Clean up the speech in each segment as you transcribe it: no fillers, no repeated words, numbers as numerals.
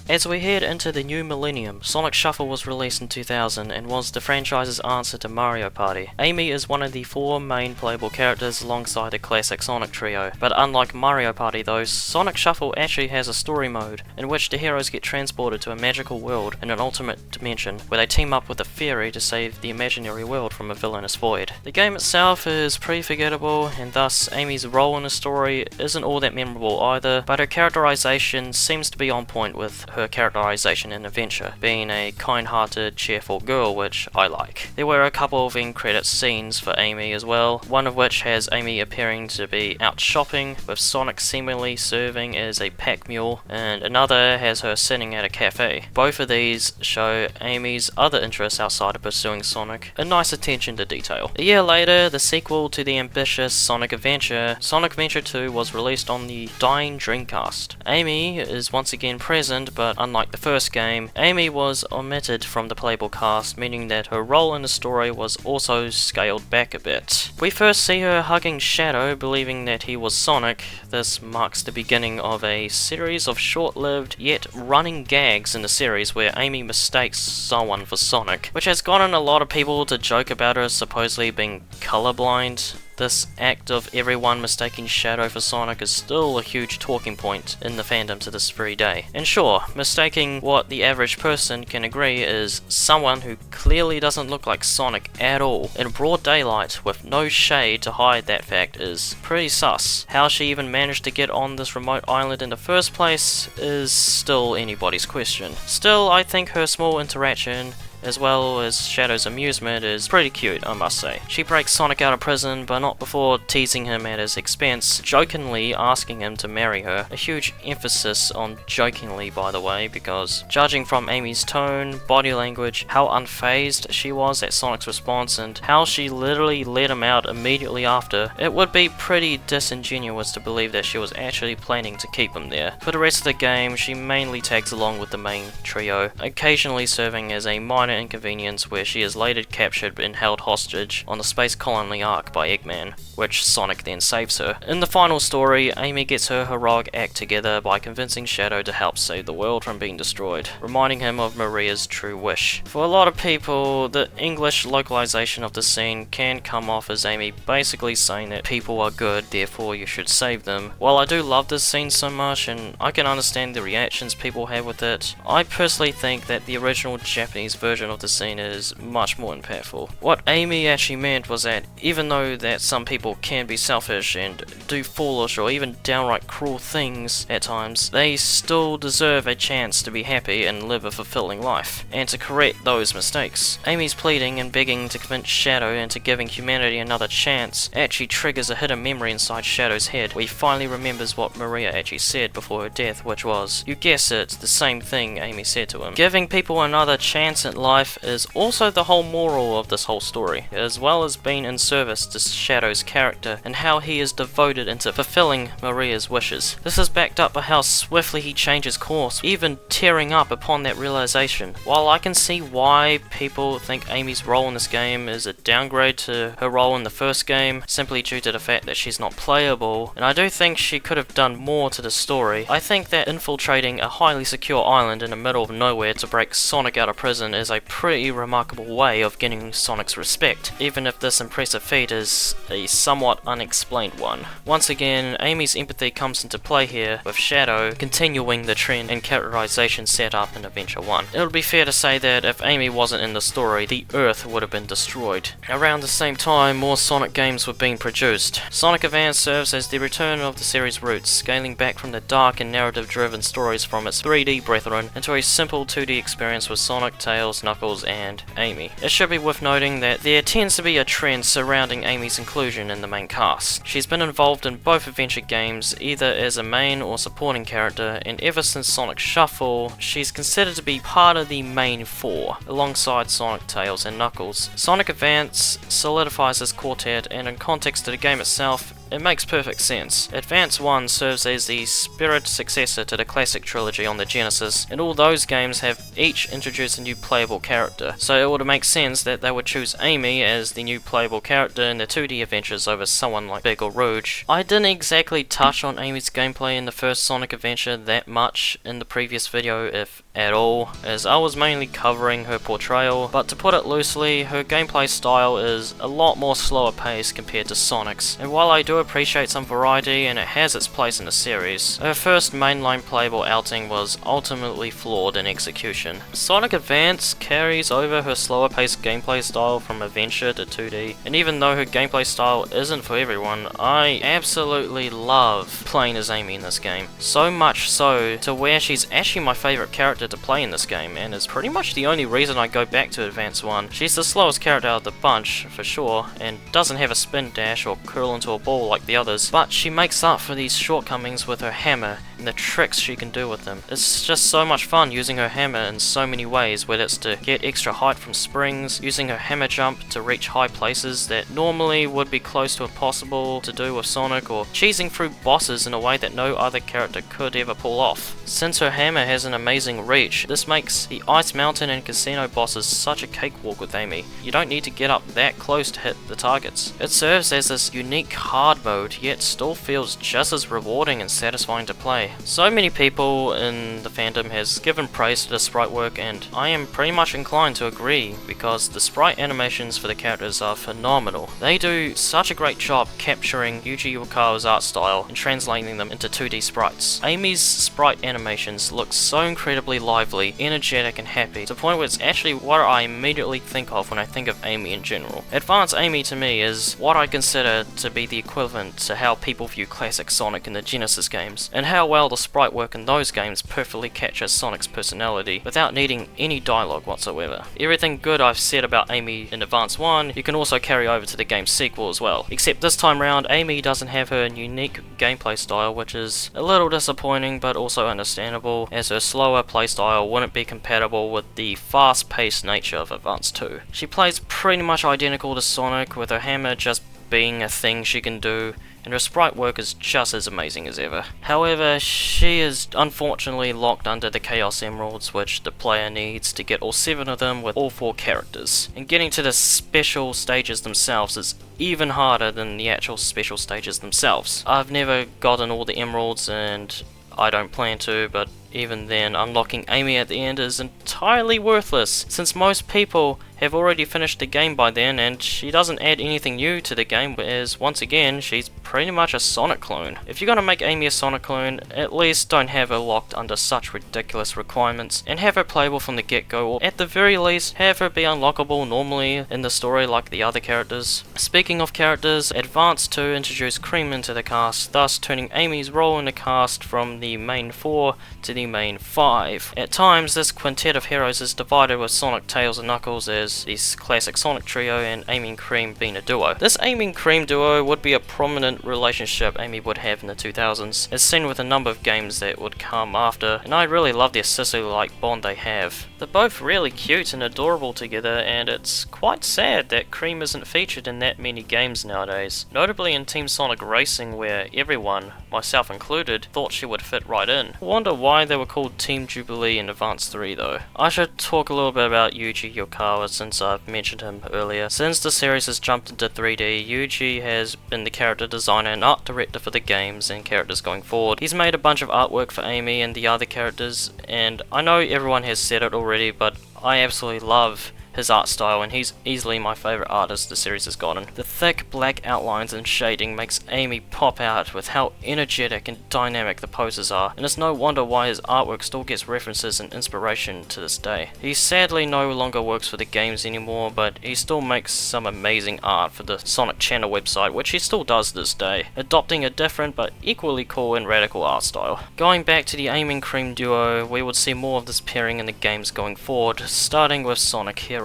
As we head into the new millennium, Sonic Shuffle was released in 2000 and was the franchise's answer to Mario Party. Amy is one of the 4 main playable characters alongside the classic Sonic trio, but unlike Mario Party though, Sonic Shuffle actually has a story mode in which the heroes get transported to a magical world in an alternate dimension where they team up with a fairy to save the imaginary world from a villainous void. The game itself is pretty forgettable, and thus Amy's role in the story isn't all that memorable either, but her characterization seems to be on point with her characterization in Adventure, being a kind-hearted, cheerful girl, which I like. There were a couple of end-credit scenes for Amy as well, one of which has Amy appearing to be out shopping, with Sonic seemingly serving as a pack mule, and another has her sitting at a cafe. Both of these show Amy's other interests outside of pursuing Sonic, a nice attention to detail. A year later, the sequel to the ambitious Sonic Adventure, Sonic Adventure 2, was released on the dying Dreamcast. Amy is once again present, but unlike the first game, Amy was omitted from the playable cast, meaning that her role in the story was also scaled back a bit. We first see her hugging Shadow, believing that he was Sonic. This marks the beginning of a series of short-lived yet running gags in the series where Amy mistakes someone for Sonic, which has gotten a lot of people to joke about her supposedly being colorblind. This act of everyone mistaking Shadow for Sonic is still a huge talking point in the fandom to this very day. And sure, mistaking what the average person can agree is someone who clearly doesn't look like Sonic at all in broad daylight with no shade to hide that fact is pretty sus. How she even managed to get on this remote island in the first place is still anybody's question. Still, I think her small interaction as well as Shadow's amusement is pretty cute, I must say. She breaks Sonic out of prison, but not before teasing him at his expense, jokingly asking him to marry her. A huge emphasis on jokingly, by the way, because judging from Amy's tone, body language, how unfazed she was at Sonic's response, and how she literally let him out immediately after, it would be pretty disingenuous to believe that she was actually planning to keep him there. For the rest of the game, she mainly tags along with the main trio, occasionally serving as a minor inconvenience where she is later captured and held hostage on the Space Colony Ark by Eggman, which Sonic then saves her. In the final story, Amy gets her heroic act together by convincing Shadow to help save the world from being destroyed, reminding him of Maria's true wish. For a lot of people, the English localization of the scene can come off as Amy basically saying that people are good, therefore you should save them. While I do love this scene so much, and I can understand the reactions people have with it, I personally think that the original Japanese version of the scene is much more impactful. What Amy actually meant was that even though that some people can be selfish and do foolish or even downright cruel things at times, they still deserve a chance to be happy and live a fulfilling life, and to correct those mistakes. Amy's pleading and begging to convince Shadow into giving humanity another chance actually triggers a hidden memory inside Shadow's head, where he finally remembers what Maria actually said before her death, which was, you guess it, the same thing Amy said to him. Giving people another chance at life is also the whole moral of this whole story, as well as being in service to Shadow's character and how he is devoted into fulfilling Maria's wishes. This is backed up by how swiftly he changes course, even tearing up upon that realization. While I can see why people think Amy's role in this game is a downgrade to her role in the first game, simply due to the fact that she's not playable, and I do think she could have done more to the story, I think that infiltrating a highly secure island in the middle of nowhere to break Sonic out of prison is a pretty remarkable way of getting Sonic's respect, even if this impressive feat is a somewhat unexplained one. Once again, Amy's empathy comes into play here, with Shadow continuing the trend and characterization set up in Adventure 1. It would be fair to say that if Amy wasn't in the story, the Earth would have been destroyed. Around the same time, more Sonic games were being produced. Sonic Advance serves as the return of the series' roots, scaling back from the dark and narrative-driven stories from its 3D brethren into a simple 2D experience with Sonic, Tails, Knuckles, and Amy. It should be worth noting that there tends to be a trend surrounding Amy's inclusion in the main cast. She's been involved in both adventure games, either as a main or supporting character, and ever since Sonic Shuffle, she's considered to be part of the main 4, alongside Sonic, Tails, and Knuckles. Sonic Advance solidifies this quartet, and in context to the game itself, it makes perfect sense. Advance 1 serves as the spirit successor to the classic trilogy on the Genesis, and all those games have each introduced a new playable character, so it would make sense that they would choose Amy as the new playable character in the 2D adventures over someone like Big or Rouge. I didn't exactly touch on Amy's gameplay in the first Sonic adventure that much in the previous video, if at all, as I was mainly covering her portrayal, but to put it loosely, her gameplay style is a lot more slower paced compared to Sonic's, and while I do appreciate some variety and it has its place in the series, her first mainline playable outing was ultimately flawed in execution. Sonic Advance carries over her slower paced gameplay style from adventure to 2D, and even though her gameplay style isn't for everyone, I absolutely love playing as Amy in this game. So much so to where she's actually my favourite character to play in this game, and is pretty much the only reason I go back to Advance 1. She's the slowest character out of the bunch, for sure, and doesn't have a spin dash or curl into a ball like the others, but she makes up for these shortcomings with her hammer and the tricks she can do with them. It's just so much fun using her hammer in so many ways, whether it's to get extra height from springs, using her hammer jump to reach high places that normally would be close to impossible to do with Sonic, or cheesing through bosses in a way that no other character could ever pull off. Since her hammer has an amazing reach, this makes the Ice Mountain and Casino bosses such a cakewalk with Amy. You don't need to get up that close to hit the targets. It serves as this unique hard mode, yet still feels just as rewarding and satisfying to play. So many people in the fandom has given praise to the sprite work, and I am pretty much inclined to agree, because the sprite animations for the characters are phenomenal. They do such a great job capturing Yuji Yukawa's art style and translating them into 2D sprites. Amy's sprite animations look so incredibly lively, energetic and happy, to the point where it's actually what I immediately think of when I think of Amy in general. Advance Amy to me is what I consider to be the equivalent to how people view classic Sonic in the Genesis games, and how well the sprite work in those games perfectly captures Sonic's personality without needing any dialogue whatsoever. Everything good I've said about Amy in Advance 1 you can also carry over to the game's sequel as well, except this time round Amy doesn't have her unique gameplay style, which is a little disappointing but also understandable, as her slower playstyle wouldn't be compatible with the fast-paced nature of Advance 2. She plays pretty much identical to Sonic, with her hammer just being a thing she can do, and her sprite work is just as amazing as ever. However, she is unfortunately locked under the Chaos Emeralds, which the player needs to get all 7 of them with all 4 characters, and getting to the special stages themselves is even harder than the actual special stages themselves. I've never gotten all the emeralds, and I don't plan to, but even then, unlocking Amy at the end is entirely worthless, since most people have already finished the game by then, and she doesn't add anything new to the game, whereas once again, she's pretty much a Sonic clone. If you're gonna make Amy a Sonic clone, at least don't have her locked under such ridiculous requirements, and have her playable from the get-go, or at the very least, have her be unlockable normally in the story like the other characters. Speaking of characters, Advance 2 introduced Cream into the cast, thus turning Amy's role in the cast from the main 4 to the main 5. At times, this quintet of heroes is divided, with Sonic, Tails and Knuckles as this classic Sonic trio, and Amy and Cream being a duo. This Amy and Cream duo would be a prominent relationship Amy would have in the 2000s, as seen with a number of games that would come after, and I really love their sisterly-like bond they have. They're both really cute and adorable together, and it's quite sad that Cream isn't featured in that many games nowadays, notably in Team Sonic Racing, where everyone, myself included, thought she would fit right in. I wonder why they were called Team Jubilee in Advance 3 though. I should talk a little bit about Yuji Yukawa, since I've mentioned him earlier. Since the series has jumped into 3D, Yuji has been the character designer and art director for the games and characters going forward. He's made a bunch of artwork for Amy and the other characters, and I know everyone has said it already, but I absolutely love his art style, and he's easily my favourite artist the series has gotten. The thick black outlines and shading makes Amy pop out with how energetic and dynamic the poses are, and it's no wonder why his artwork still gets references and inspiration to this day. He sadly no longer works for the games anymore, but he still makes some amazing art for the Sonic Channel website, which he still does to this day, adopting a different but equally cool and radical art style. Going back to the Amy and Cream duo, we would see more of this pairing in the games going forward, starting with Sonic Heroes.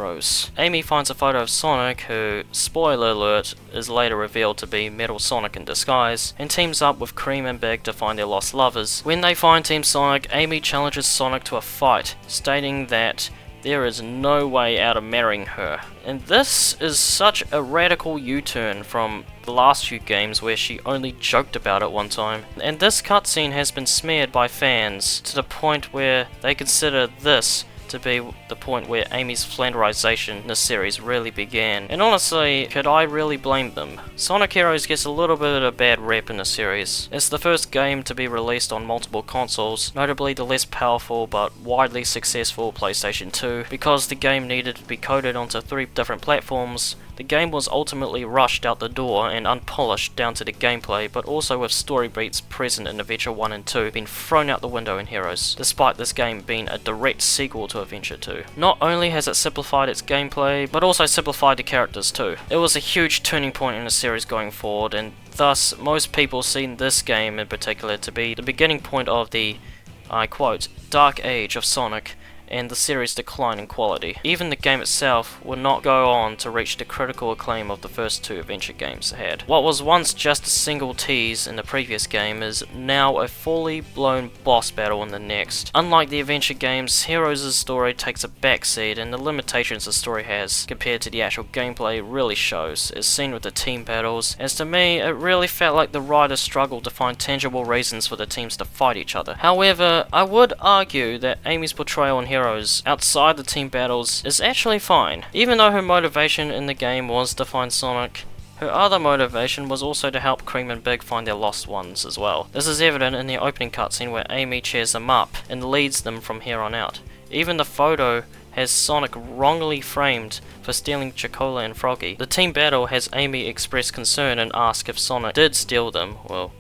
Amy finds a photo of Sonic, who, spoiler alert, is later revealed to be Metal Sonic in disguise, and teams up with Cream and Big to find their lost lovers. When they find Team Sonic, Amy challenges Sonic to a fight, stating that there is no way out of marrying her. And this is such a radical U-turn from the last few games where she only joked about it one time. And this cutscene has been smeared by fans to the point where they consider this to be the point where Amy's flanderization in the series really began. And honestly, could I really blame them? Sonic Heroes gets a little bit of a bad rep in the series. It's the first game to be released on multiple consoles, notably the less powerful but widely successful PlayStation 2. Because the game needed to be coded onto 3 different platforms, the game was ultimately rushed out the door and unpolished down to the gameplay, but also with story beats present in Adventure 1 and 2 being thrown out the window in Heroes, despite this game being a direct sequel to Adventure 2. Not only has it simplified its gameplay, but also simplified the characters too. It was a huge turning point in the series going forward, and thus most people seen this game in particular to be the beginning point of the, I quote, dark age of Sonic, and the series' decline in quality. Even the game itself would not go on to reach the critical acclaim of the first 2 adventure games had. What was once just a single tease in the previous game is now a fully blown boss battle in the next. Unlike the adventure games, Heroes' story takes a backseat, and the limitations the story has compared to the actual gameplay really shows, as seen with the team battles, as to me it really felt like the writers struggled to find tangible reasons for the teams to fight each other. However, I would argue that Amy's portrayal in Heroes outside the team battles is actually fine. Even though her motivation in the game was to find Sonic, her other motivation was also to help Cream and Big find their lost ones as well. This is evident in the opening cutscene where Amy cheers them up and leads them from here on out. Even the photo has Sonic wrongly framed for stealing Chocola and Froggy. The team battle has Amy express concern and ask if Sonic did steal them, well,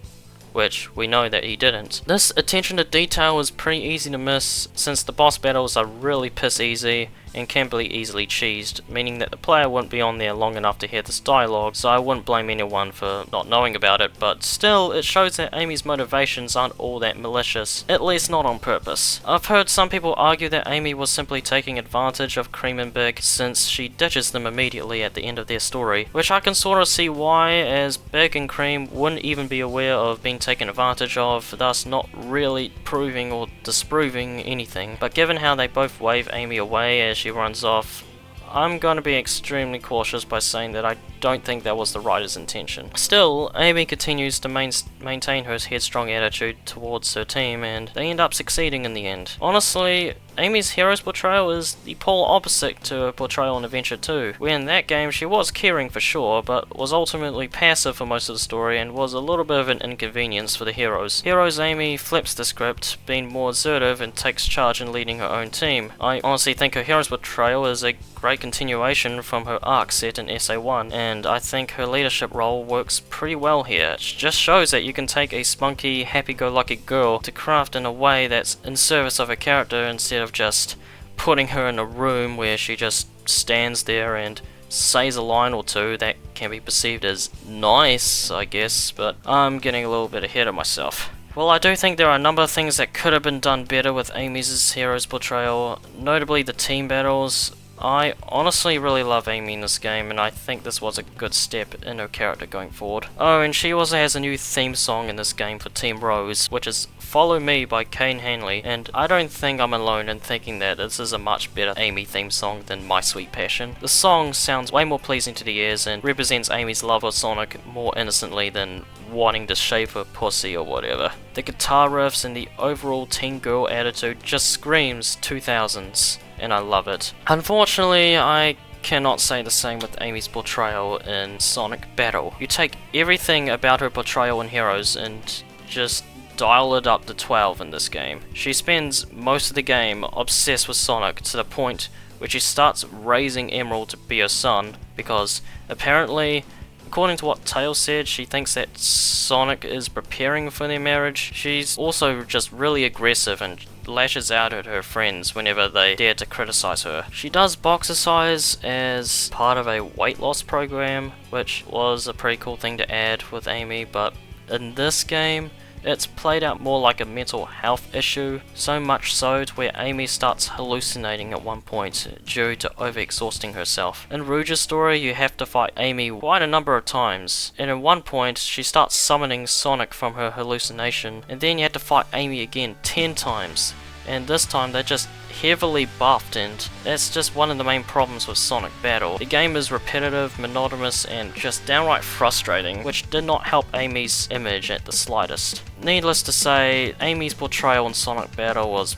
which we know that he didn't. This attention to detail is pretty easy to miss, since the boss battles are really piss easy and can be easily cheesed, meaning that the player wouldn't be on there long enough to hear this dialogue, so I wouldn't blame anyone for not knowing about it, but still, it shows that Amy's motivations aren't all that malicious, at least not on purpose. I've heard some people argue that Amy was simply taking advantage of Cream and Big, since she ditches them immediately at the end of their story, which I can sort of see why, as Big and Cream wouldn't even be aware of being taken advantage of, thus not really proving or disproving anything. But given how they both wave Amy away as she runs off, I'm going to be extremely cautious by saying that I don't think that was the writer's intention. Still, Amy continues to maintain her headstrong attitude towards her team, and they end up succeeding in the end. Honestly, Amy's Heroes portrayal is the polar opposite to her portrayal in Adventure 2, where in that game she was caring for sure, but was ultimately passive for most of the story and was a little bit of an inconvenience for the heroes. Heroes Amy flips the script, being more assertive and takes charge in leading her own team. I honestly think her Heroes portrayal is a great continuation from her arc set in SA1, and I think her leadership role works pretty well here. It just shows that you can take a spunky, happy-go-lucky girl to craft in a way that's in service of her character instead of just putting her in a room where she just stands there and says a line or two that can be perceived as nice, I guess, but I'm getting a little bit ahead of myself. Well, I do think there are a number of things that could have been done better with Amy's Heroes portrayal, notably the team battles. I honestly really love Amy in this game, and I think this was a good step in her character going forward. Oh, and she also has a new theme song in this game for Team Rose, which is Follow Me by Kane Hanley, and I don't think I'm alone in thinking that this is a much better Amy theme song than My Sweet Passion. The song sounds way more pleasing to the ears and represents Amy's love of Sonic more innocently than wanting to shave her pussy or whatever. The guitar riffs and the overall teen girl attitude just screams 2000s. And I love it. Unfortunately, I cannot say the same with Amy's portrayal in Sonic Battle. You take everything about her portrayal in Heroes and just dial it up to 12 in this game. She spends most of the game obsessed with Sonic to the point where she starts raising Emerald to be her son, because apparently, according to what Tails said, she thinks that Sonic is preparing for their marriage. She's also just really aggressive and lashes out at her friends whenever they dare to criticize her. She does boxercise as part of a weight loss program, which was a pretty cool thing to add with Amy, but in this game, it's played out more like a mental health issue, so much so to where Amy starts hallucinating at one point due to overexhausting herself. In Rouge's story, you have to fight Amy quite a number of times, and at one point she starts summoning Sonic from her hallucination, and then you have to fight Amy again 10 times. and this time they're just heavily buffed, and that's just one of the main problems with Sonic Battle. The game is repetitive, monotonous, and just downright frustrating, which did not help Amy's image at the slightest. Needless to say, Amy's portrayal in Sonic Battle was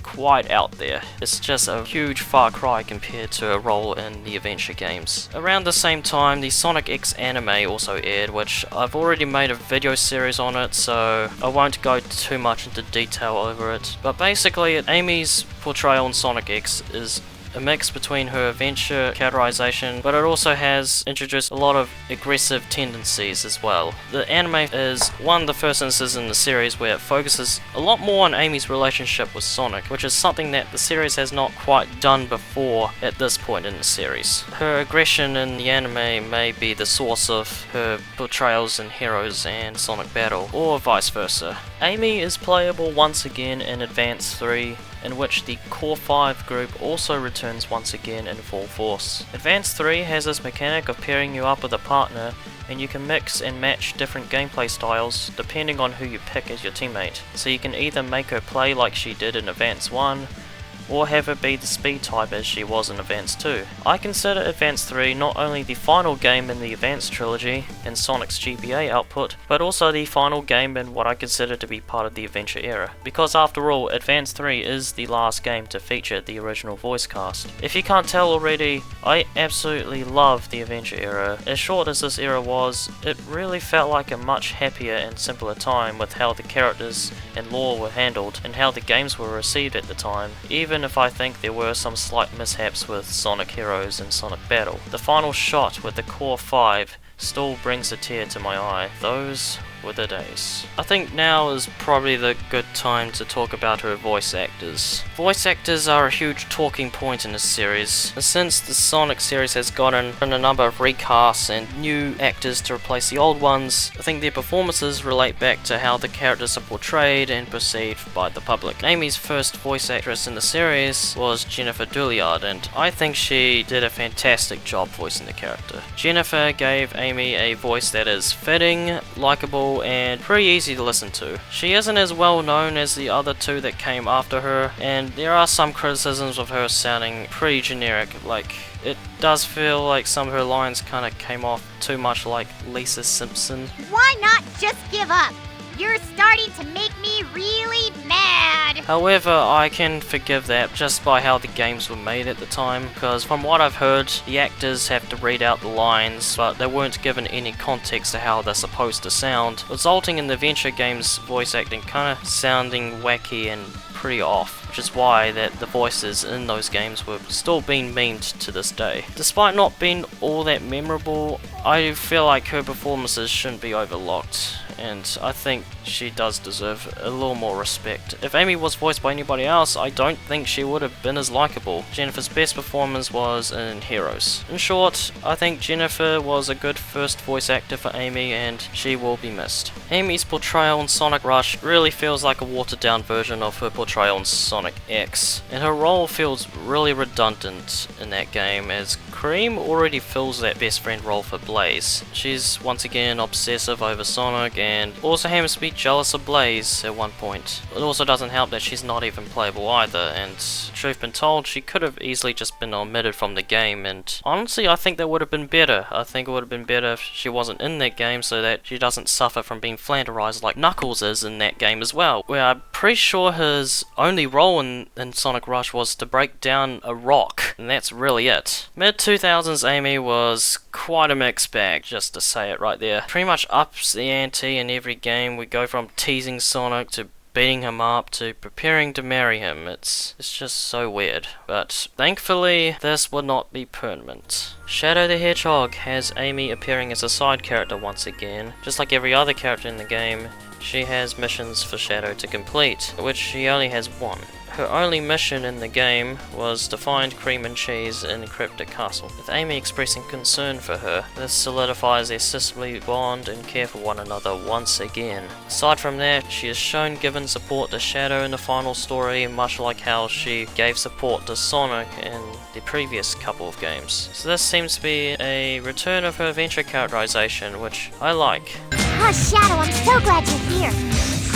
quite out there. It's just a huge far cry compared to her role in the adventure games. Around the same time, the Sonic X anime also aired, which I've already made a video series on it, so I won't go too much into detail over it. But basically, Amy's portrayal in Sonic X is a mix between her adventure characterization, but it also has introduced a lot of aggressive tendencies as well. The anime is one of the first instances in the series where it focuses a lot more on Amy's relationship with Sonic, which is something that the series has not quite done before at this point in the series. Her aggression in the anime may be the source of her portrayals in Heroes and Sonic Battle, or vice versa. Amy is playable once again in Advance 3, in which the Core 5 group also returns once again in full force. Advance 3 has this mechanic of pairing you up with a partner, and you can mix and match different gameplay styles depending on who you pick as your teammate. So you can either make her play like she did in Advance 1, or have her be the speed type as she was in Advance 2. I consider Advance 3 not only the final game in the Advance trilogy and Sonic's GBA output, but also the final game in what I consider to be part of the Adventure era. Because after all, Advance 3 is the last game to feature the original voice cast. If you can't tell already, I absolutely love the Adventure era. As short as this era was, it really felt like a much happier and simpler time with how the characters and lore were handled and how the games were received at the time, even if I think there were some slight mishaps with Sonic Heroes and Sonic Battle. The final shot with the Core 5 still brings a tear to my eye. Those were the days. I think now is probably the good time to talk about her voice actors. Voice actors are a huge talking point in this series. Since the Sonic series has gotten a number of recasts and new actors to replace the old ones, I think their performances relate back to how the characters are portrayed and perceived by the public. Amy's first voice actress in the series was Jennifer Dooleyard, and I think she did a fantastic job voicing the character. Jennifer gave Amy a voice that is fitting, likable, and pretty easy to listen to. She isn't as well known as the other two that came after her, and there are some criticisms of her sounding pretty generic. Like, it does feel like some of her lines kinda came off too much like Lisa Simpson. Why not just give up? You're starting to make me really mad! However, I can forgive that just by how the games were made at the time, because from what I've heard, the actors have to read out the lines, but they weren't given any context to how they're supposed to sound, resulting in the adventure games voice acting kinda sounding wacky and pretty off, which is why that the voices in those games were still being memed to this day. Despite not being all that memorable, I feel like her performances shouldn't be overlooked, and I think she does deserve a little more respect. If Amy was voiced by anybody else, I don't think she would have been as likable. Jennifer's best performance was in Heroes. In short, I think Jennifer was a good first voice actor for Amy, and she will be missed. Amy's portrayal in Sonic Rush really feels like a watered down version of her portrayal in Sonic X, and her role feels really redundant in that game, as Cream already fills that best friend role for Blaze. She's once again obsessive over Sonic, and also happens to be jealous of Blaze at one point. It also doesn't help that she's not even playable either, and truth been told, she could have easily just been omitted from the game, and honestly I think that would have been better. I think it would have been better if she wasn't in that game so that she doesn't suffer from being flanderized like Knuckles is in that game as well, where I'm pretty sure his only role in Sonic Rush was to break down a rock, and that's really it. Mid-2000s Amy was quite a mixed bag, just to say it right there. Pretty much ups the ante in every game. We go from teasing Sonic to beating him up to preparing to marry him. It's just so weird. But thankfully, this will not be permanent. Shadow the Hedgehog has Amy appearing as a side character once again. Just like every other character in the game, she has missions for Shadow to complete, which she only has one. Her only mission in the game was to find Cream and Cheese in the Cryptic Castle, with Amy expressing concern for her. This solidifies their sisterly bond and care for one another once again. Aside from that, she is shown giving support to Shadow in the final story, much like how she gave support to Sonic in the previous couple of games. So this seems to be a return of her adventure characterization, which I like. Oh, Shadow, I'm so glad you're here.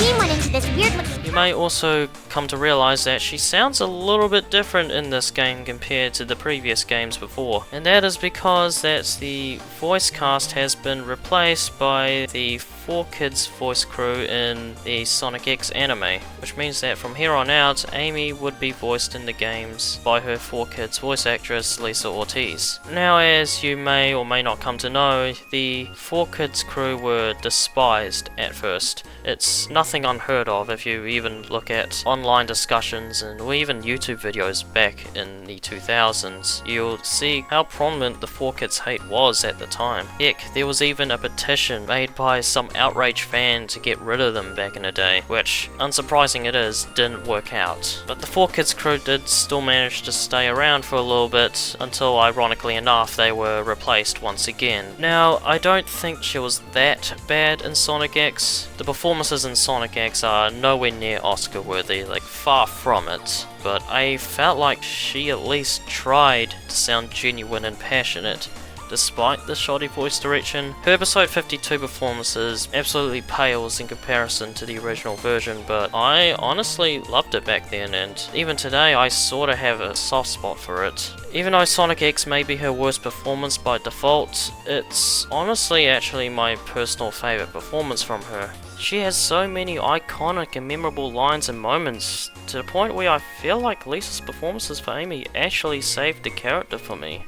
team went into this weird looking... You may also come to realize that she sounds a little bit different in this game compared to the previous games before, and that is because the voice cast has been replaced by the 4Kids voice crew in the Sonic X anime, which means that from here on out, Amy would be voiced in the games by her 4Kids voice actress Lisa Ortiz. Now, as you may or may not come to know, the 4Kids crew were despised at first. It's nothing unheard of if you even look at online discussions or even YouTube videos back in the 2000s. You'll see how prominent the 4Kids hate was at the time. Heck, there was even a petition made by some outraged fan to get rid of them back in the day, which, unsurprising it is, didn't work out. But the 4Kids crew did still manage to stay around for a little bit until, ironically enough, they were replaced once again. Now, I don't think she was that bad in Sonic X. The performances in Sonic X are nowhere near Oscar worthy, like far from it. But I felt like she at least tried to sound genuine and passionate. Despite the shoddy voice direction, her episode 52 performances absolutely pales in comparison to the original version, but I honestly loved it back then, and even today I sorta have a soft spot for it. Even though Sonic X may be her worst performance by default, it's honestly actually my personal favourite performance from her. She has so many iconic and memorable lines and moments, to the point where I feel like Lisa's performances for Amy actually saved the character for me.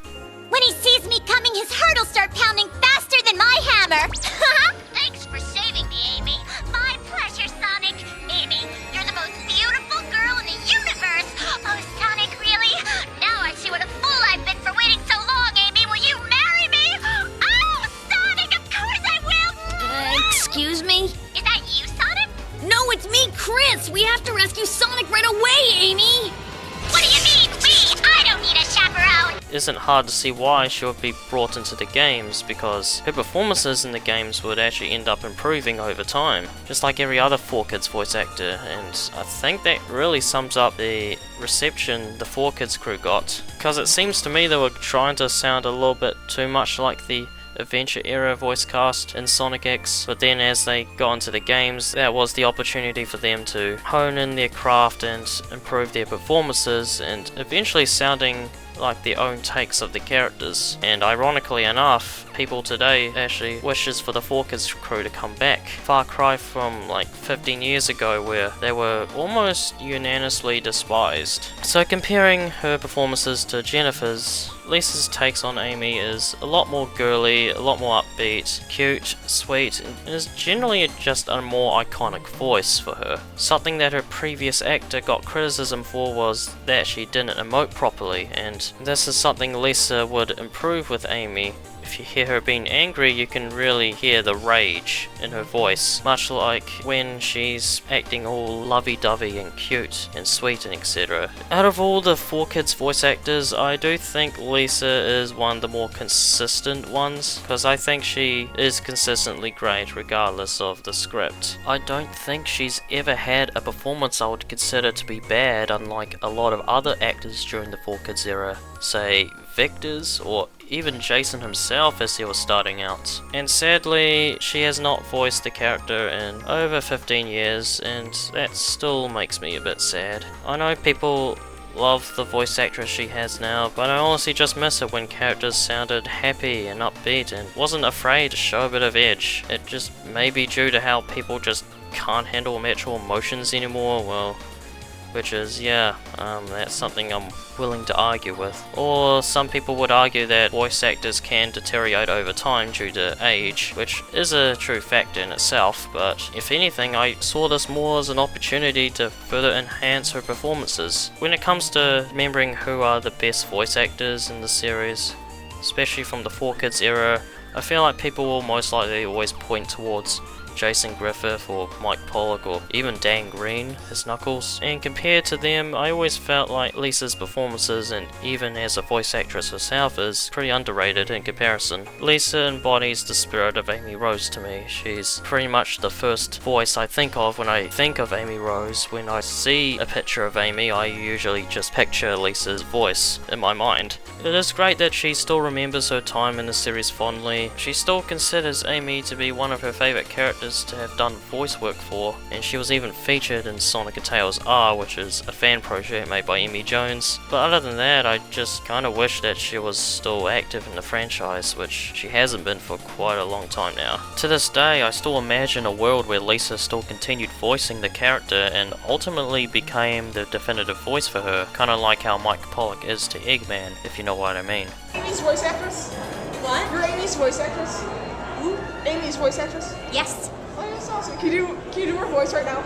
When he sees me coming, his heart will start pounding faster than my hammer. Thanks for saving me, Amy. My pleasure, Sonic. Amy, you're the most beautiful girl in the universe. Oh, Sonic, really? Now I see what a fool I've been for waiting so long, Amy. Will you marry me? Oh, Sonic, of course I will. Excuse me? Is that you, Sonic? No, it's me, Chris! We have to rescue Sonic right away, Amy! What do you mean, we? I don't need a chaperone. It isn't hard to see why she would be brought into the games, because her performances in the games would actually end up improving over time, just like every other 4Kids voice actor, and I think that really sums up the reception the 4Kids crew got, because it seems to me they were trying to sound a little bit too much like the Adventure era voice cast in Sonic X, but then as they got into the games, that was the opportunity for them to hone in their craft and improve their performances, and eventually sounding like their own takes of the characters. And ironically enough, people today actually wishes for the 4Kids crew to come back. Far cry from like 15 years ago where they were almost unanimously despised. So comparing her performances to Jennifer's, Lisa's takes on Amy is a lot more girly, a lot more upbeat, cute, sweet, and is generally just a more iconic voice for her. Something that her previous actor got criticism for was that she didn't emote properly, and this is something Lisa would improve with Amy. If you hear her being angry, you can really hear the rage in her voice, much like when she's acting all lovey-dovey and cute and sweet and etc. Out of all the 4Kids voice actors, I do think Lisa is one of the more consistent ones, because I think she is consistently great regardless of the script. I don't think she's ever had a performance I would consider to be bad, unlike a lot of other actors during the 4Kids era, say Victor's or even Jason himself as he was starting out. And sadly, she has not voiced the character in over 15 years, and that still makes me a bit sad. I know people love the voice actress she has now, but I honestly just miss it when characters sounded happy and upbeat and wasn't afraid to show a bit of edge. It just may be due to how people just can't handle natural emotions anymore, well, which is, that's something I'm willing to argue with. Or some people would argue that voice actors can deteriorate over time due to age, which is a true factor in itself, but if anything, I saw this more as an opportunity to further enhance her performances. When it comes to remembering who are the best voice actors in the series, especially from the 4Kids era, I feel like people will most likely always point towards Jason Griffith or Mike Pollock or even Dan Green as Knuckles, and compared to them I always felt like Lisa's performances, and even as a voice actress herself, is pretty underrated in comparison. Lisa embodies the spirit of Amy Rose to me. She's pretty much the first voice I think of when I think of Amy Rose. When I see a picture of Amy, I usually just picture Lisa's voice in my mind. It is great that she still remembers her time in the series fondly. She still considers Amy to be one of her favourite characters characters to have done voice work for, and she was even featured in Sonic & Tails R, which is a fan project made by Amy Jones. But other than that, I just kinda wish that she was still active in the franchise, which she hasn't been for quite a long time now. To this day, I still imagine a world where Lisa still continued voicing the character and ultimately became the definitive voice for her, kinda like how Mike Pollock is to Eggman, if you know what I mean. Amy's voice actress? What? You're Amy's voice actress? Who? Amy's voice actress? Yes, Oh, that's awesome. Can you do her voice right now?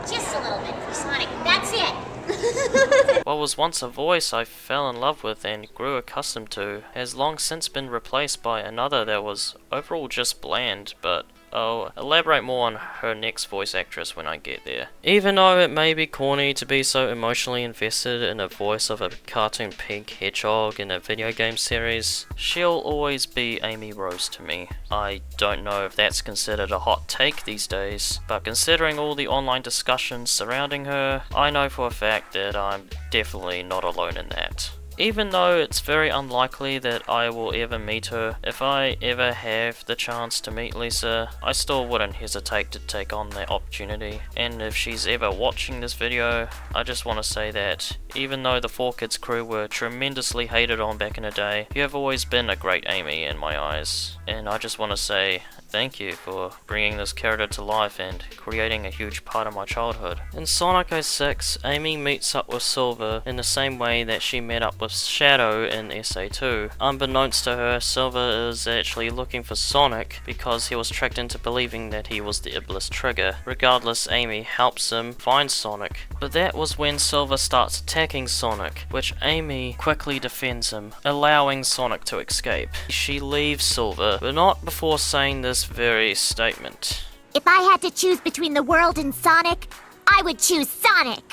just a little bit for Sonic. That's it. What was once a voice I fell in love with and grew accustomed to has long since been replaced by another that was overall just bland, but I'll elaborate more on her next voice actress when I get there. Even though it may be corny to be so emotionally invested in a voice of a cartoon pink hedgehog in a video game series, she'll always be Amy Rose to me. I don't know if that's considered a hot take these days, but considering all the online discussions surrounding her, I know for a fact that I'm definitely not alone in that. Even though it's very unlikely that I will ever meet her, if I ever have the chance to meet Lisa, I still wouldn't hesitate to take on that opportunity. And if she's ever watching this video, I just want to say that even though the 4Kids crew were tremendously hated on back in the day, you have always been a great Amy in my eyes. And I just want to say thank you for bringing this character to life and creating a huge part of my childhood. In Sonic 06, Amy meets up with Silver in the same way that she met up with Shadow in SA2. Unbeknownst to her, Silver is actually looking for Sonic because he was tricked into believing that he was the Iblis Trigger. Regardless, Amy helps him find Sonic. But that was when Silver starts attacking Sonic, which Amy quickly defends him, allowing Sonic to escape. She leaves Silver, but not before saying this very statement. If I had to choose between the world and Sonic, I would choose Sonic.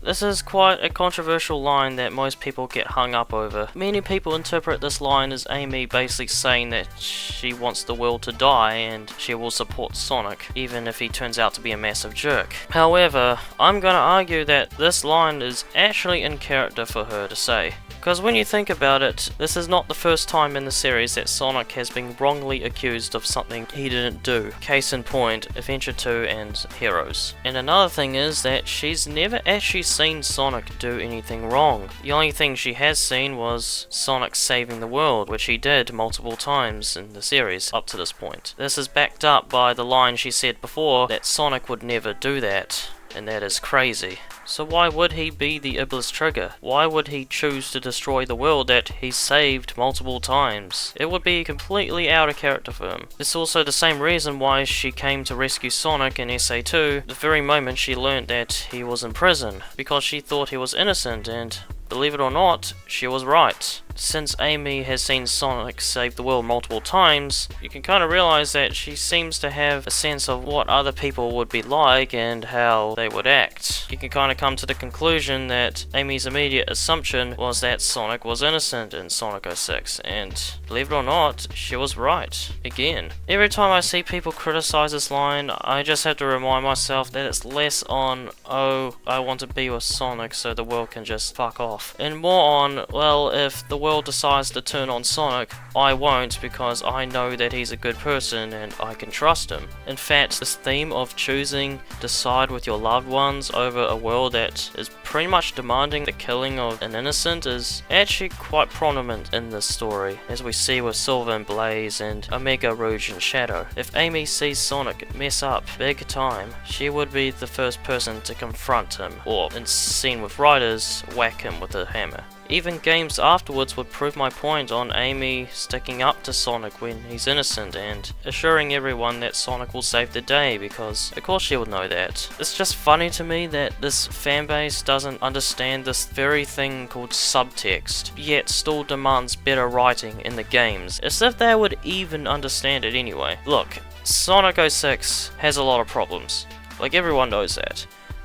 This is quite a controversial line that most people get hung up over. Many people interpret this line as Amy basically saying that she wants the world to die and she will support Sonic, even if he turns out to be a massive jerk. However, I'm gonna argue that this line is actually in character for her to say. Because when you think about it, this is not the first time in the series that Sonic has been wrongly accused of something he didn't do. Case in point, Adventure 2 and Heroes. And another thing is that she's never actually seen Sonic do anything wrong. The only thing she has seen was Sonic saving the world, which he did multiple times in the series up to this point. This is backed up by the line she said before that Sonic would never do that. And that is crazy. So why would he be the Iblis Trigger? Why would he choose to destroy the world that he saved multiple times? It would be completely out of character for him. It's also the same reason why she came to rescue Sonic in SA2 the very moment she learnt that he was in prison, because she thought he was innocent, and believe it or not, she was right. Since Amy has seen Sonic save the world multiple times, you can kind of realize that she seems to have a sense of what other people would be like and how they would act. You can kind of come to the conclusion that Amy's immediate assumption was that Sonic was innocent in Sonic 06, and believe it or not, she was right. Again. Every time I see people criticize this line, I just have to remind myself that it's less on, oh, I want to be with Sonic so the world can just fuck off, and more on, well, if the world decides to turn on Sonic, I won't, because I know that he's a good person and I can trust him. In fact, this theme of choosing to side with your loved ones over a world that is pretty much demanding the killing of an innocent is actually quite prominent in this story, as we see with Silver and Blaze and Omega Rouge and Shadow. If Amy sees Sonic mess up big time, she would be the first person to confront him, or in scene with Riders, whack him with a hammer. Even games afterwards would prove my point on Amy sticking up to Sonic when he's innocent and assuring everyone that Sonic will save the day, because of course she would know that. It's just funny to me that this fanbase doesn't understand this very thing called subtext, yet still demands better writing in the games, as if they would even understand it anyway. Look, Sonic 06 has a lot of problems, like everyone knows that.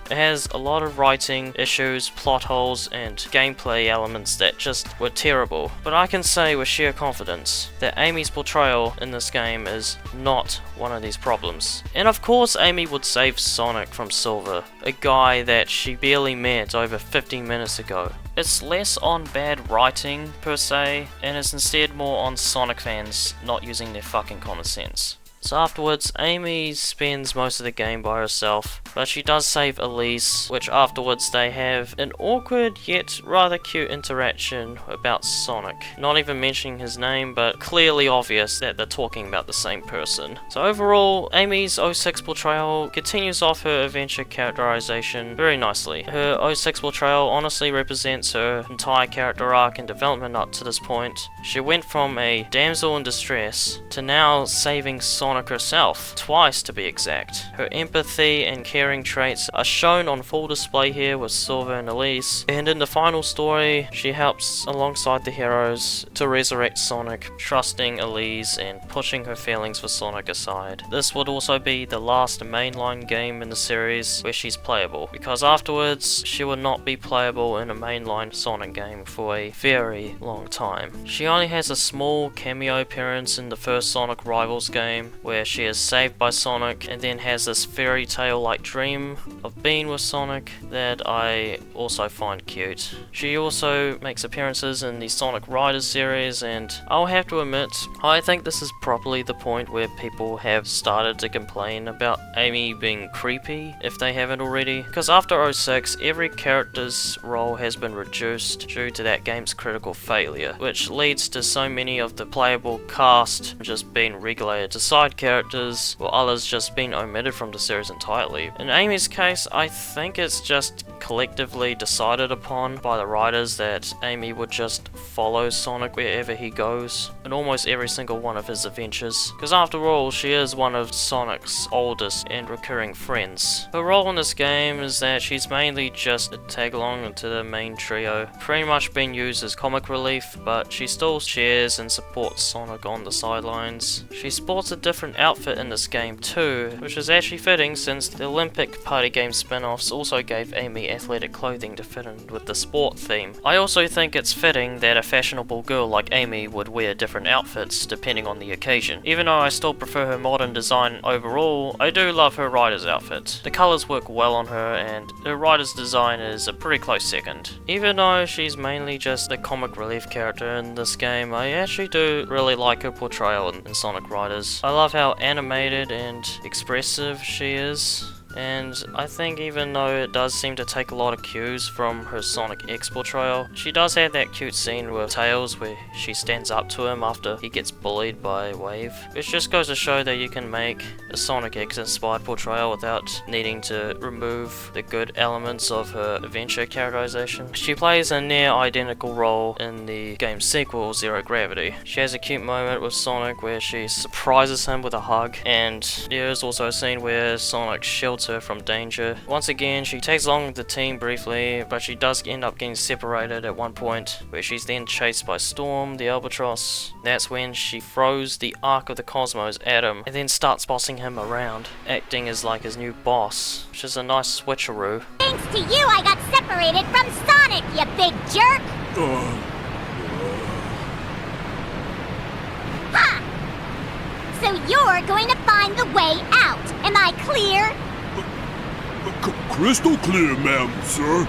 It has a lot of writing issues, plot holes, and gameplay elements that just were terrible. But I can say with sheer confidence that Amy's portrayal in this game is not one of these problems. And of course Amy would save Sonic from Silver, a guy that she barely met over 15 minutes ago. It's less on bad writing per se, and is instead more on Sonic fans not using their fucking common sense. So afterwards, Amy spends most of the game by herself, but she does save Elise, which afterwards they have an awkward yet rather cute interaction about Sonic. Not even mentioning his name, but clearly obvious that they're talking about the same person. So overall, Amy's 06 portrayal continues off her adventure characterization very nicely. Her 06 portrayal honestly represents her entire character arc and development up to this point. She went from a damsel in distress to now saving Sonic herself, twice to be exact. Her empathy and caring traits are shown on full display here with Silver and Elise, and in the final story, she helps alongside the heroes to resurrect Sonic, trusting Elise and pushing her feelings for Sonic aside. This would also be the last mainline game in the series where she's playable, because afterwards she would not be playable in a mainline Sonic game for a very long time. She only has a small cameo appearance in the first Sonic Rivals game, where she is saved by Sonic and then has this fairy tale like dream of being with Sonic that I also find cute. She also makes appearances in the Sonic Riders series, and I'll have to admit, I think this is probably the point where people have started to complain about Amy being creepy, if they haven't already, because after 06, every character's role has been reduced due to that game's critical failure, which leads to so many of the playable cast just being regulated to side characters, or others just being omitted from the series entirely. In Amy's case, I think it's just collectively decided upon by the writers that Amy would just follow Sonic wherever he goes, in almost every single one of his adventures, because after all, she is one of Sonic's oldest and recurring friends. Her role in this game is that she's mainly just a tag-along into the main trio, pretty much being used as comic relief, but she still shares and supports Sonic on the sidelines. She sports a different outfit in this game too, which is actually fitting since the Olympic party game spin-offs also gave Amy athletic clothing to fit in with the sport theme. I also think it's fitting that a fashionable girl like Amy would wear different outfits depending on the occasion. Even though I still prefer her modern design overall, I do love her rider's outfit. The colours work well on her, and her rider's design is a pretty close second. Even though she's mainly just the comic relief character in this game, I actually do really like her portrayal in Sonic Riders. I love how animated and expressive she is. And I think even though it does seem to take a lot of cues from her Sonic X portrayal, she does have that cute scene with Tails where she stands up to him after he gets bullied by Wave, which just goes to show that you can make a Sonic X inspired portrayal without needing to remove the good elements of her adventure characterization. She plays a near identical role in the game's sequel, Zero Gravity. She has a cute moment with Sonic where she surprises him with a hug, and there is also a scene where Sonic shields her from danger. Once again, she tags along with the team briefly, but she does end up getting separated at one point, where she's then chased by Storm, the Albatross. That's when she throws the Ark of the Cosmos at him, and then starts bossing him around, acting as like his new boss, which is a nice switcheroo. Thanks to you, I got separated from Sonic, you big jerk! Ha! So you're going to find the way out. Am I clear? Crystal clear, ma'am, sir.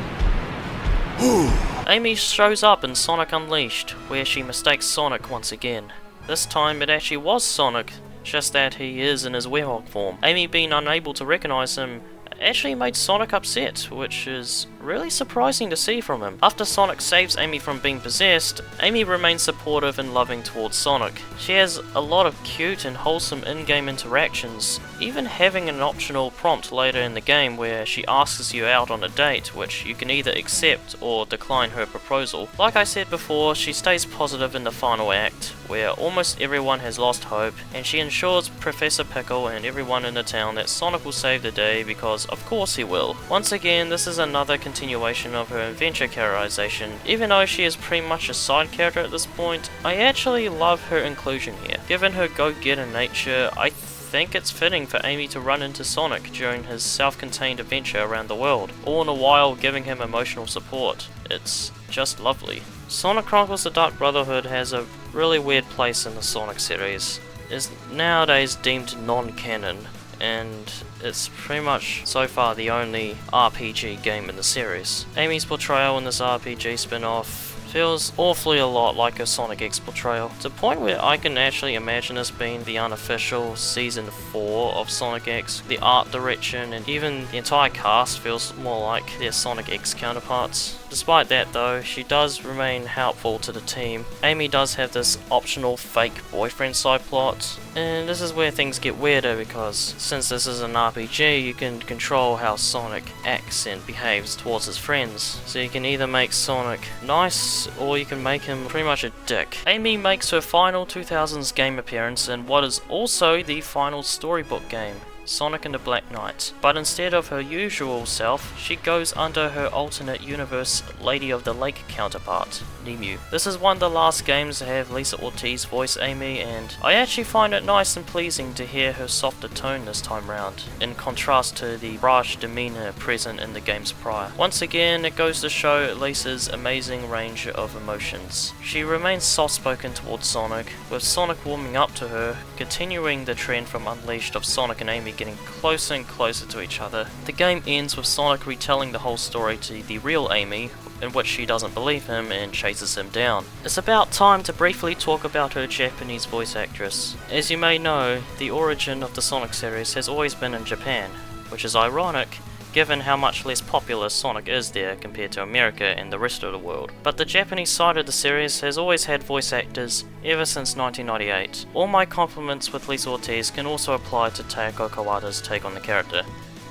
Amy shows up in Sonic Unleashed, where she mistakes Sonic once again. This time it actually was Sonic, just that he is in his werewolf form. Amy being unable to recognize him actually made Sonic upset, which is really surprising to see from him. After Sonic saves Amy from being possessed, Amy remains supportive and loving towards Sonic. She has a lot of cute and wholesome in-game interactions, even having an optional prompt later in the game where she asks you out on a date, which you can either accept or decline her proposal. Like I said before, she stays positive in the final act, where almost everyone has lost hope, and she ensures Professor Pickle and everyone in the town that Sonic will save the day, because of course he will. Once again, this is another continuation of her adventure characterization. Even though she is pretty much a side character at this point, I actually love her inclusion here. Given her go-getter nature, I think it's fitting for Amy to run into Sonic during his self-contained adventure around the world, all in a while giving him emotional support. It's just lovely. Sonic Chronicles: The Dark Brotherhood has a really weird place in the Sonic series. It's nowadays deemed non-canon, and it's pretty much so far the only RPG game in the series. Amy's portrayal in this RPG spin-off feels awfully a lot like a Sonic X portrayal, to the point where I can actually imagine this being the unofficial Season 4 of Sonic X. The art direction and even the entire cast feels more like their Sonic X counterparts. Despite that though, she does remain helpful to the team. Amy does have this optional fake boyfriend side plot, and this is where things get weirder because since this is an RPG, you can control how Sonic acts and behaves towards his friends. So you can either make Sonic nice or you can make him pretty much a dick. Amy makes her final 2000s game appearance in what is also the final storybook game, Sonic and the Black Knight, but instead of her usual self, she goes under her alternate universe Lady of the Lake counterpart, Nemu. This is one of the last games to have Lisa Ortiz voice Amy, and I actually find it nice and pleasing to hear her softer tone this time round, in contrast to the brash demeanour present in the games prior. Once again, it goes to show Lisa's amazing range of emotions. She remains soft-spoken towards Sonic, with Sonic warming up to her, continuing the trend from Unleashed of Sonic and Amy getting closer and closer to each other. The game ends with Sonic retelling the whole story to the real Amy, in which she doesn't believe him and chases him down. It's about time to briefly talk about her Japanese voice actress. As you may know, the origin of the Sonic series has always been in Japan, which is ironic given how much less popular Sonic is there compared to America and the rest of the world. But the Japanese side of the series has always had voice actors ever since 1998. All my compliments with Lisa Ortiz can also apply to Taeko Kawada's take on the character,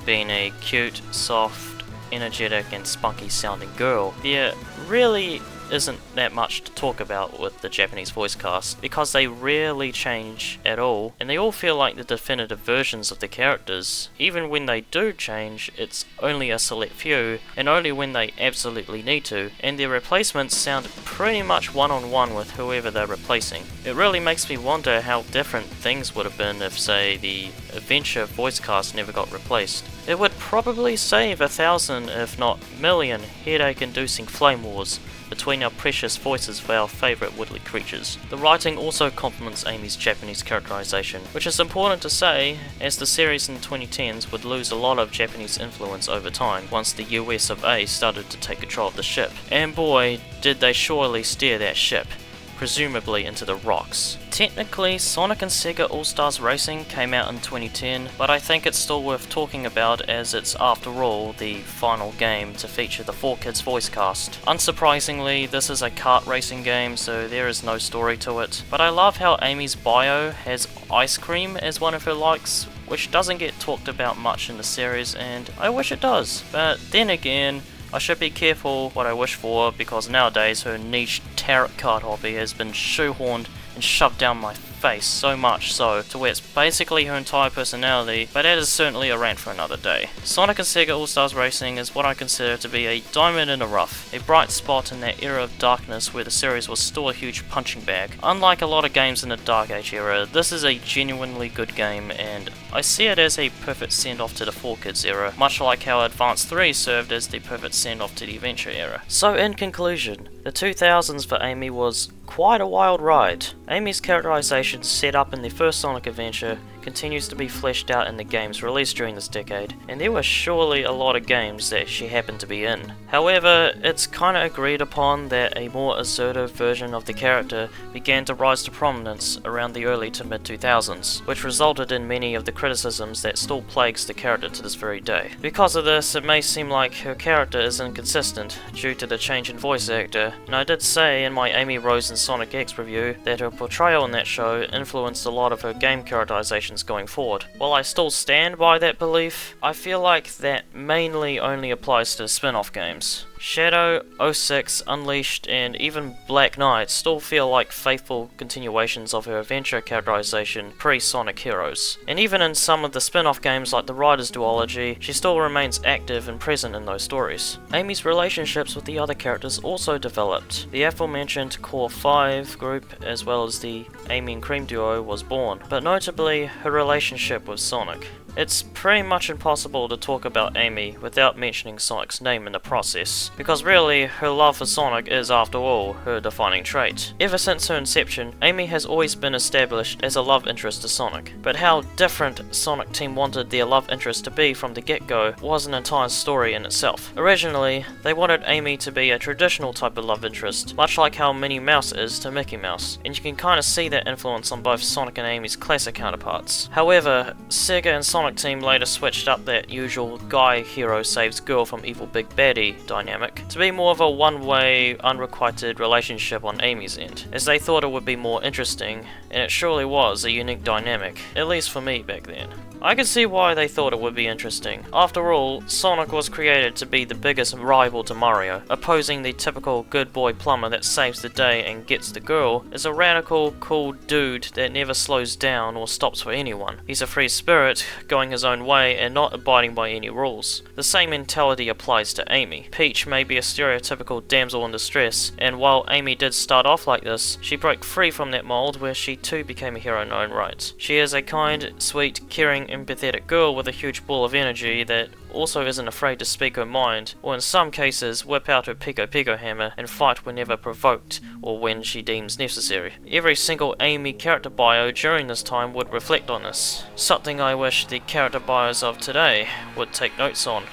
being a cute, soft, energetic and spunky sounding girl. There really isn't that much to talk about with the Japanese voice cast, because they rarely change at all, and they all feel like the definitive versions of the characters. Even when they do change, it's only a select few, and only when they absolutely need to, and their replacements sound pretty much one-on-one with whoever they're replacing. It really makes me wonder how different things would have been if, say, the Adventure voice cast never got replaced. It would probably save 1,000 if not million headache-inducing flame wars between our precious voices for our favourite woodly creatures. The writing also complements Amy's Japanese characterization, which is important to say, as the series in the 2010s would lose a lot of Japanese influence over time once the US of A started to take control of the ship. And boy, did they surely steer that ship, presumably into the rocks. Technically, Sonic and Sega All-Stars Racing came out in 2010, but I think it's still worth talking about as it's, after all, the final game to feature the 4Kids voice cast. Unsurprisingly, this is a kart racing game, so there is no story to it, but I love how Amy's bio has ice cream as one of her likes, which doesn't get talked about much in the series, and I wish it does. But then again, I should be careful what I wish for, because nowadays her niche tarot card hobby has been shoehorned and shoved down my face, so much so to where it's basically her entire personality, but that is certainly a rant for another day. Sonic and Sega All-Stars Racing is what I consider to be a diamond in the rough, a bright spot in that era of darkness where the series was still a huge punching bag. Unlike a lot of games in the Dark Age era, this is a genuinely good game, and I see it as a perfect send-off to the 4Kids era, much like how Advance 3 served as the perfect send-off to the Adventure era. So in conclusion, the 2000s for Amy was quite a wild ride. Amy's characterization set up in the first Sonic adventure continues to be fleshed out in the games released during this decade, and there were surely a lot of games that she happened to be in. However, it's kinda agreed upon that a more assertive version of the character began to rise to prominence around the early to mid 2000s, which resulted in many of the criticisms that still plagues the character to this very day. Because of this, it may seem like her character is inconsistent due to the change in voice actor, and I did say in my Amy Rose and Sonic X review that her portrayal in that show influenced a lot of her game characterizations going forward. While I still stand by that belief, I feel like that mainly only applies to spin-off games. Shadow, 06, Unleashed, and even Black Knight still feel like faithful continuations of her adventure characterization pre-Sonic Heroes. And even in some of the spin-off games like the Riders duology, she still remains active and present in those stories. Amy's relationships with the other characters also developed. The aforementioned Core 5 group, as well as the Amy and Cream duo, was born, but notably her relationship with Sonic. It's pretty much impossible to talk about Amy without mentioning Sonic's name in the process, because really, her love for Sonic is, after all, her defining trait. Ever since her inception, Amy has always been established as a love interest to Sonic, but how different Sonic Team wanted their love interest to be from the get-go was an entire story in itself. Originally, they wanted Amy to be a traditional type of love interest, much like how Minnie Mouse is to Mickey Mouse, and you can kinda see that influence on both Sonic and Amy's classic counterparts. However, Sega and Sonic Team later switched up that usual guy hero saves girl from evil big baddie dynamic to be more of a one-way, unrequited relationship on Amy's end, as they thought it would be more interesting, and it surely was a unique dynamic, at least for me back then. I can see why they thought it would be interesting. After all, Sonic was created to be the biggest rival to Mario. Opposing the typical good boy plumber that saves the day and gets the girl is a radical, cool dude that never slows down or stops for anyone. He's a free spirit, going his own way and not abiding by any rules. The same mentality applies to Amy. Peach may be a stereotypical damsel in distress, and while Amy did start off like this, she broke free from that mold where she too became a hero in her own right. She is a kind, sweet, caring, empathetic girl with a huge ball of energy that also isn't afraid to speak her mind, or in some cases whip out her Pico hammer and fight whenever provoked or when she deems necessary. Every single Amy character bio during this time would reflect on this, something I wish the character bios of today would take notes on.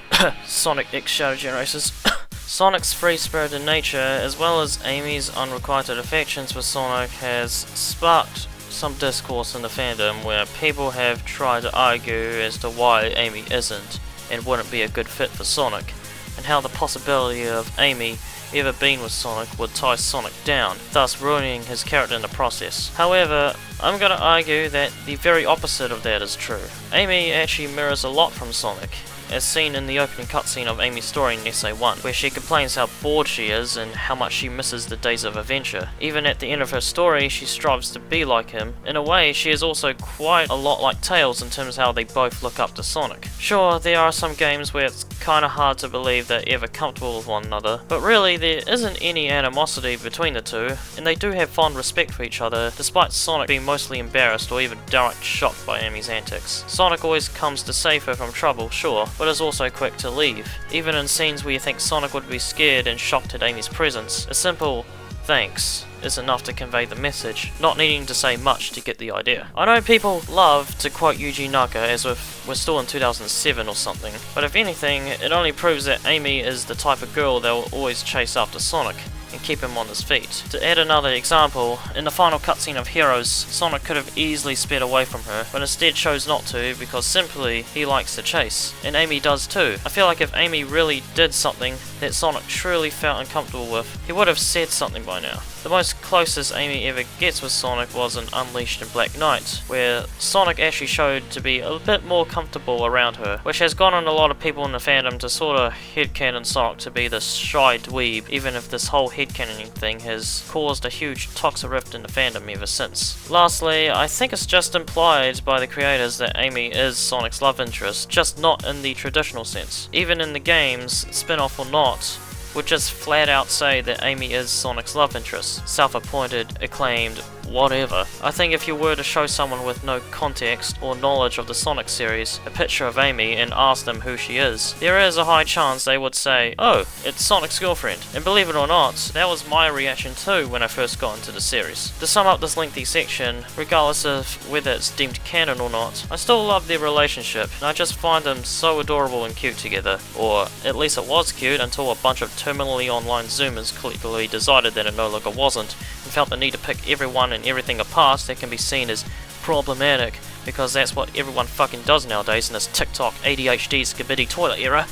Sonic X Shadow Generators. Sonic's free-spirited nature, as well as Amy's unrequited affections for Sonic, has sparked some discourse in the fandom where people have tried to argue as to why Amy isn't and wouldn't be a good fit for Sonic, and how the possibility of Amy ever being with Sonic would tie Sonic down, thus ruining his character in the process. However, I'm gonna argue that the very opposite of that is true. Amy actually mirrors a lot from Sonic, as seen in the opening cutscene of Amy's story in Essay 1, where she complains how bored she is and how much she misses the days of adventure. Even at the end of her story, she strives to be like him. In a way, she is also quite a lot like Tails in terms of how they both look up to Sonic. Sure, there are some games where it's kinda hard to believe they're ever comfortable with one another, but really there isn't any animosity between the two, and they do have fond respect for each other, despite Sonic being mostly embarrassed or even downright shocked by Amy's antics. Sonic always comes to save her from trouble, sure, but is also quick to leave. Even in scenes where you think Sonic would be scared and shocked at Amy's presence, a simple thanks is enough to convey the message, not needing to say much to get the idea. I know people love to quote Yuji Naka as if we're still in 2007 or something, but if anything, it only proves that Amy is the type of girl that will always chase after Sonic and keep him on his feet. To add another example, in the final cutscene of Heroes, Sonic could have easily sped away from her, but instead chose not to because simply he likes to chase, and Amy does too. I feel like if Amy really did something that Sonic truly felt uncomfortable with, he would have said something by now. The most closest Amy ever gets with Sonic was in Unleashed and Black Knight, where Sonic actually showed to be a bit more comfortable around her, which has gotten a lot of people in the fandom to sort of headcanon Sonic to be this shy dweeb, even if this whole headcanoning thing has caused a huge toxic rift in the fandom ever since. Lastly, I think it's just implied by the creators that Amy is Sonic's love interest, just not in the traditional sense. Even in the games, spin-off or not, would just flat out say that Amy is Sonic's love interest, self-appointed, acclaimed, whatever. I think if you were to show someone with no context or knowledge of the Sonic series a picture of Amy and ask them who she is, there is a high chance they would say, oh, it's Sonic's girlfriend. And believe it or not, that was my reaction too when I first got into the series. To sum up this lengthy section, regardless of whether it's deemed canon or not, I still love their relationship, and I just find them so adorable and cute together. Or at least it was cute until a bunch of terminally online Zoomers collectively decided that it no longer wasn't, and felt the need to pick everyone and everything apart that can be seen as problematic, because that's what everyone fucking does nowadays in this TikTok ADHD skibidi toilet era.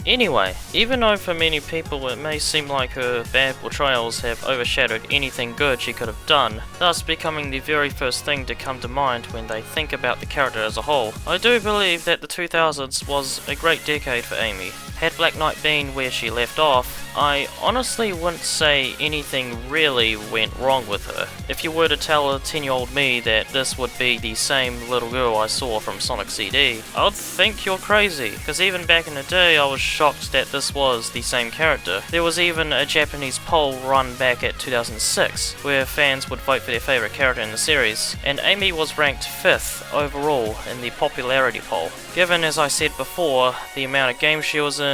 Anyway, even though for many people it may seem like her bad portrayals have overshadowed anything good she could have done, thus becoming the very first thing to come to mind when they think about the character as a whole, I do believe that the 2000s was a great decade for Amy. Had Black Knight been where she left off, I honestly wouldn't say anything really went wrong with her. If you were to tell a 10-year-old me that this would be the same little girl I saw from Sonic CD, I would think you're crazy, because even back in the day I was shocked that this was the same character. There was even a Japanese poll run back at 2006, where fans would vote for their favourite character in the series, and Amy was ranked 5th overall in the popularity poll. Given, as I said before, the amount of games she was in,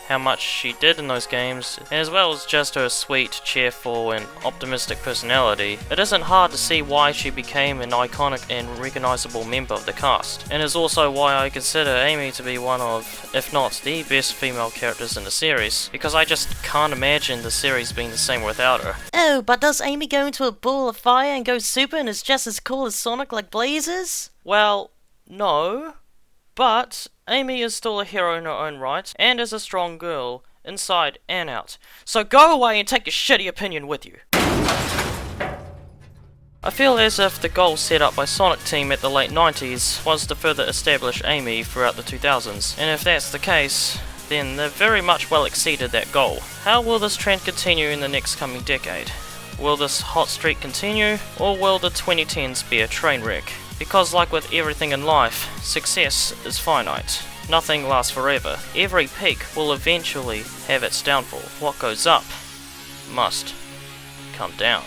how much she did in those games, and as well as just her sweet, cheerful, and optimistic personality, it isn't hard to see why she became an iconic and recognisable member of the cast, and is also why I consider Amy to be one of, if not the best female characters in the series, because I just can't imagine the series being the same without her. Oh, but does Amy go into a ball of fire and go super and is just as cool as Sonic like blazes? Well, no. But Amy is still a hero in her own right, and is a strong girl, inside and out. So go away and take your shitty opinion with you. I feel as if the goal set up by Sonic Team at the late 90s was to further establish Amy throughout the 2000s, and if that's the case, then they've very much well exceeded that goal. How will this trend continue in the next coming decade? Will this hot streak continue, or will the 2010s be a train wreck? Because like with everything in life, success is finite. Nothing lasts forever. Every peak will eventually have its downfall. What goes up must come down.